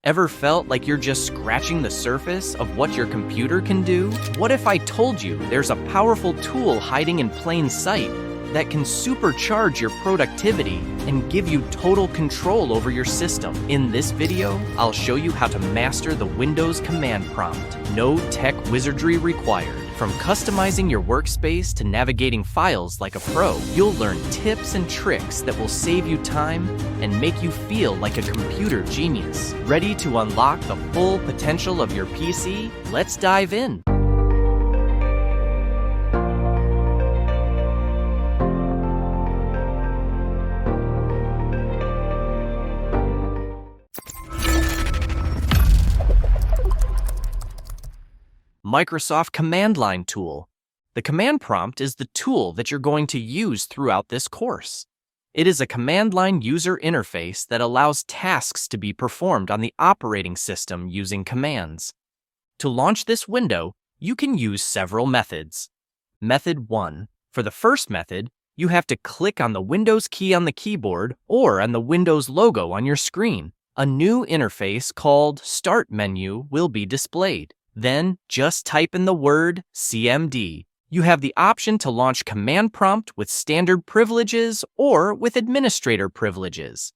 Ever felt like you're just scratching the surface of what your computer can do? What if I told you there's a powerful tool hiding in plain sight that can supercharge your productivity and give you total control over your system? In this video, I'll show you how to master the Windows command prompt. No tech wizardry required. From customizing your workspace to navigating files like a pro, you'll learn tips and tricks that will save you time and make you feel like a computer genius. Ready to unlock the full potential of your PC? Let's dive in. Microsoft Command Line tool. The command prompt is the tool that you're going to use throughout this course. It is a command line user interface that allows tasks to be performed on the operating system using commands. To launch this window, you can use several methods. Method 1. For the first method, you have to click on the Windows key on the keyboard or on the Windows logo on your screen. A new interface called Start Menu will be displayed. Then, just type in the word CMD. You have the option to launch command prompt with standard privileges or with administrator privileges.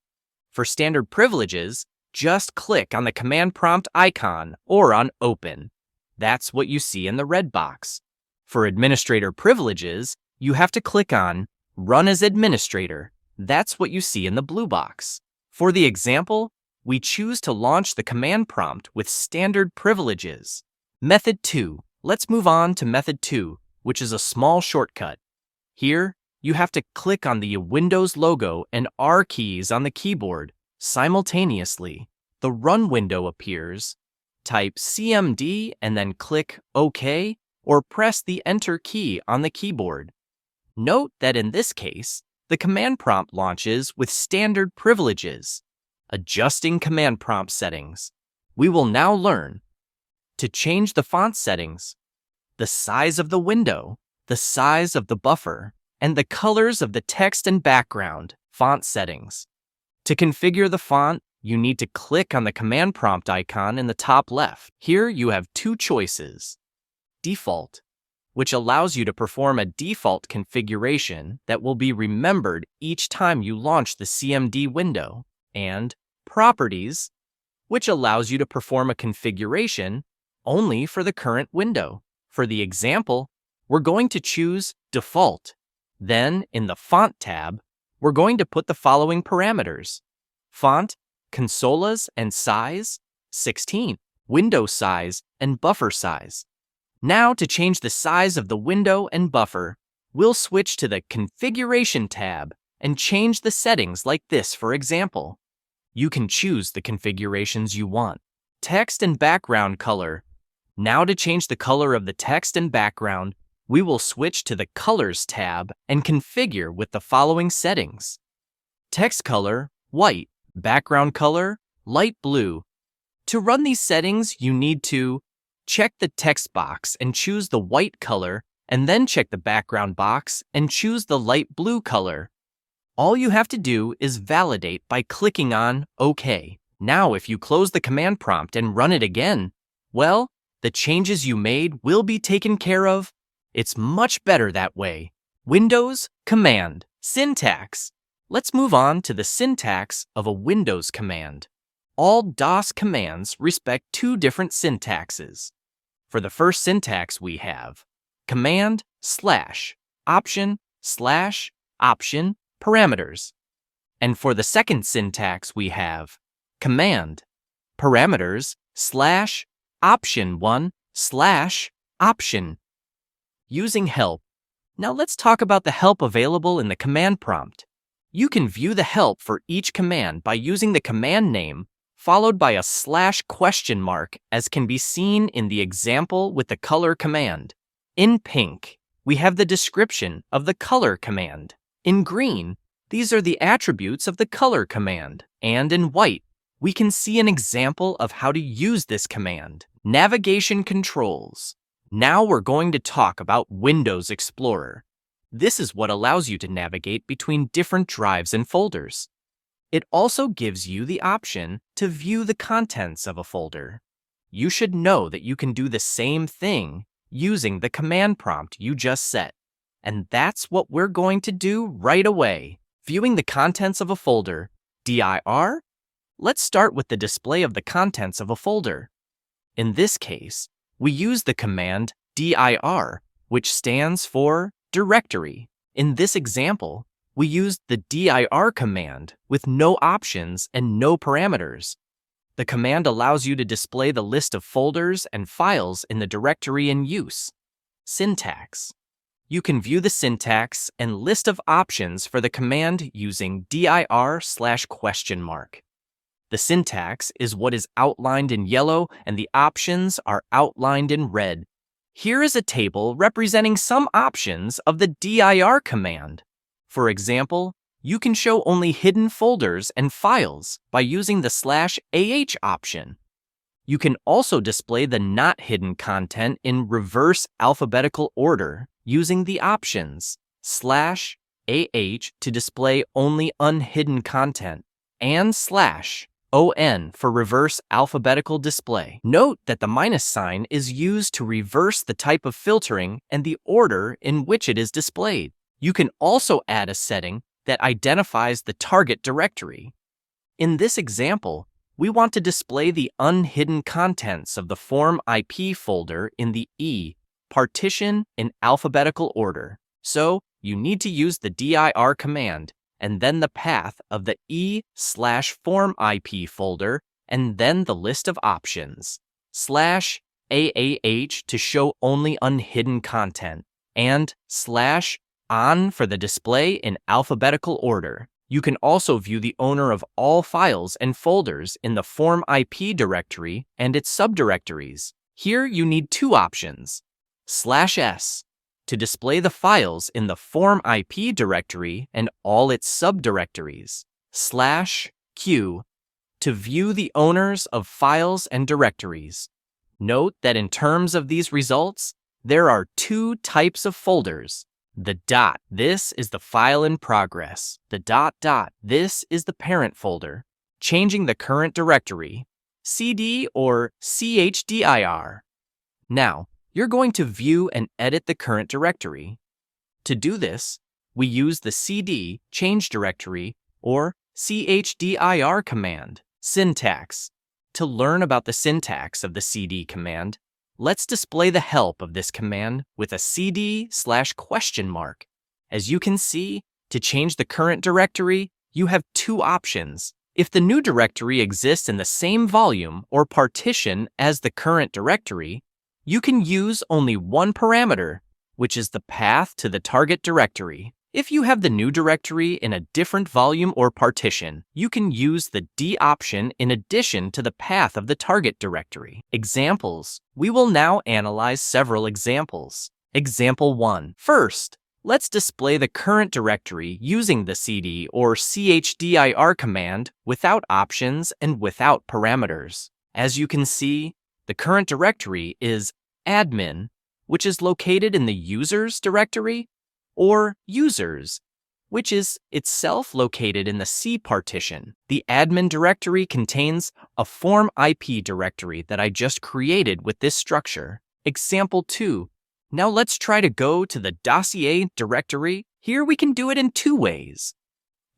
For standard privileges, just click on the command prompt icon or on Open. That's what you see in the red box. For administrator privileges, you have to click on Run as Administrator. That's what you see in the blue box. For the example, we choose to launch the command prompt with standard privileges. Method 2. Let's move on to Method 2, which is a small shortcut. Here, you have to click on the Windows logo and R keys on the keyboard simultaneously. The Run window appears. Type CMD and then click OK or press the Enter key on the keyboard. Note that in this case, the command prompt launches with standard privileges. Adjusting command prompt settings. We will now learn to change the font settings, the size of the window, the size of the buffer, and the colors of the text and background font settings. To configure the font, you need to click on the command prompt icon in the top left. Here you have two choices. Default, which allows you to perform a default configuration that will be remembered each time you launch the CMD window, and Properties, which allows you to perform a configuration only for the current window. For the example, we're going to choose Default. Then, in the Font tab, we're going to put the following parameters. Font, consolas, and size, 16. Window size and buffer size. Now, to change the size of the window and buffer, we'll switch to the Configuration tab and change the settings like this, for example. You can choose the configurations you want. Text and background color. Now to change the color of the text and background, we will switch to the Colors tab and configure with the following settings. Text color, white. Background color, light blue. To run these settings, you need to check the text box and choose the white color, and then check the background box and choose the light blue color. All you have to do is validate by clicking on OK. Now, if you close the command prompt and run it again, well, the changes you made will be taken care of. It's much better that way. Windows command. Syntax. Let's move on to the syntax of a Windows command. All DOS commands respect two different syntaxes. For the first syntax we have command / option / option parameters. And for the second syntax we have command parameters / option 1 / option. Using help. Now let's talk about the help available in the command prompt. You can view the help for each command by using the command name followed by a /, as can be seen in the example with the color command. In pink, we have the description of the color command. In green, these are the attributes of the color command. And in white, we can see an example of how to use this command. Navigation controls. Now we're going to talk about Windows Explorer. This is what allows you to navigate between different drives and folders. It also gives you the option to view the contents of a folder. You should know that you can do the same thing using the command prompt you just set. And that's what we're going to do right away. Viewing the contents of a folder, dir. Let's start with the display of the contents of a folder. In this case, we use the command dir, which stands for directory. In this example, we used the dir command with no options and no parameters. The command allows you to display the list of folders and files in the directory in use. Syntax. You can view the syntax and list of options for the command using dir/?. The syntax is what is outlined in yellow and the options are outlined in red. Here is a table representing some options of the dir command. For example, you can show only hidden folders and files by using the /ah option. You can also display the not hidden content in reverse alphabetical order using the options /ah to display only unhidden content and /on for reverse alphabetical display. Note that the minus sign is used to reverse the type of filtering and the order in which it is displayed. You can also add a setting that identifies the target directory. In this example, we want to display the unhidden contents of the form IP folder in the E partition in alphabetical order. So you need to use the dir command and then the path of the E/form IP folder and then the list of options /aah to show only unhidden content and /on for the display in alphabetical order. You can also view the owner of all files and folders in the form IP directory and its subdirectories. Here you need two options, /s to display the files in the form IP directory and all its subdirectories, /q to view the owners of files and directories. Note that in terms of these results, there are two types of folders. The dot, this is the file in progress. The dot, this is the parent folder. Changing the current directory, cd or chdir. Now, you're going to view and edit the current directory. To do this, we use the cd change directory or chdr command. Syntax. To learn about the syntax of the cd command, let's display the help of this command with a cd/?. As you can see, to change the current directory, you have two options. If the new directory exists in the same volume or partition as the current directory, you can use only one parameter, which is the path to the target directory. If you have the new directory in a different volume or partition, you can use the D option in addition to the path of the target directory. Examples. We will now analyze several examples. Example 1. First, let's display the current directory using the cd or chdir command without options and without parameters. As you can see, the current directory is admin, which is located in the users directory, or users, which is itself located in the C partition. The admin directory contains a form IP directory that I just created with this structure. Example 2. Now let's try to go to the dossier directory. Here we can do it in two ways.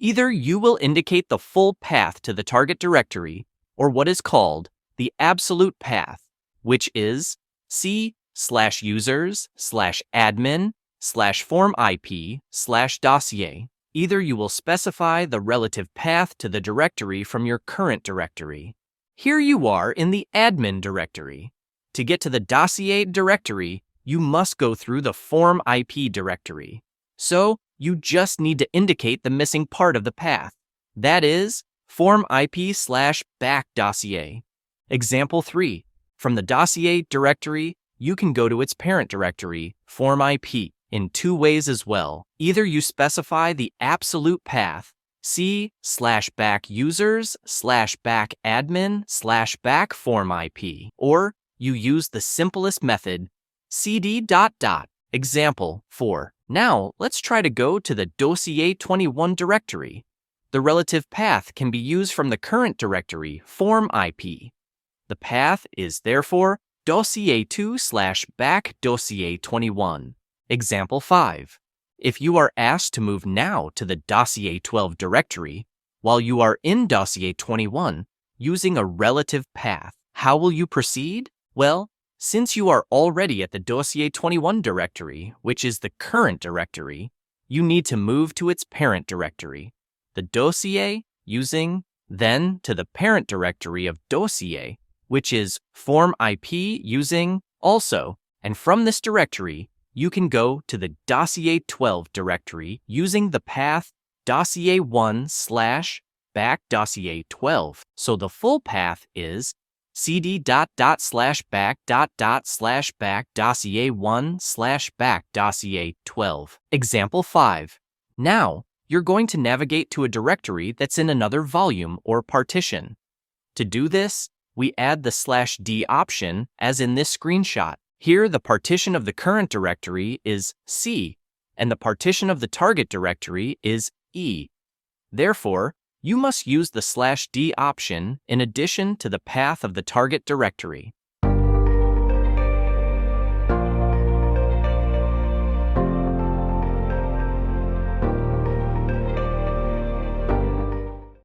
Either you will indicate the full path to the target directory, or what is called the absolute path, which is c/users/admin/form IP/dossier. Either you will specify the relative path to the directory from your current directory. Here you are in the admin directory. To get to the dossier directory, you must go through the form IP directory. So you just need to indicate the missing part of the path. That is form IP/back dossier. Example 3. From the dossier directory, you can go to its parent directory, form IP, in two ways as well. Either you specify the absolute path, c/back users/back admin/back form IP, or you use the simplest method, cd ... Example 4. Now let's try to go to the dossier 21 directory. The relative path can be used from the current directory form IP. The path is therefore dossier2/back dossier21. Example 5. If you are asked to move now to the dossier 12 directory, while you are in dossier 21 using a relative path, how will you proceed? Well, since you are already at the dossier 21 directory, which is the current directory, you need to move to its parent directory, the dossier, using then to the parent directory of dossier, which is form IP using also, and from this directory, you can go to the dossier 12 directory using the path dossier1/back dossier12. So the full path is cd:/back:/back dossier1/back dossier12. Example 5. Now, you're going to navigate to a directory that's in another volume or partition. To do this, we add the /d option as in this screenshot. Here, the partition of the current directory is C, and the partition of the target directory is E. Therefore, you must use the /d option in addition to the path of the target directory.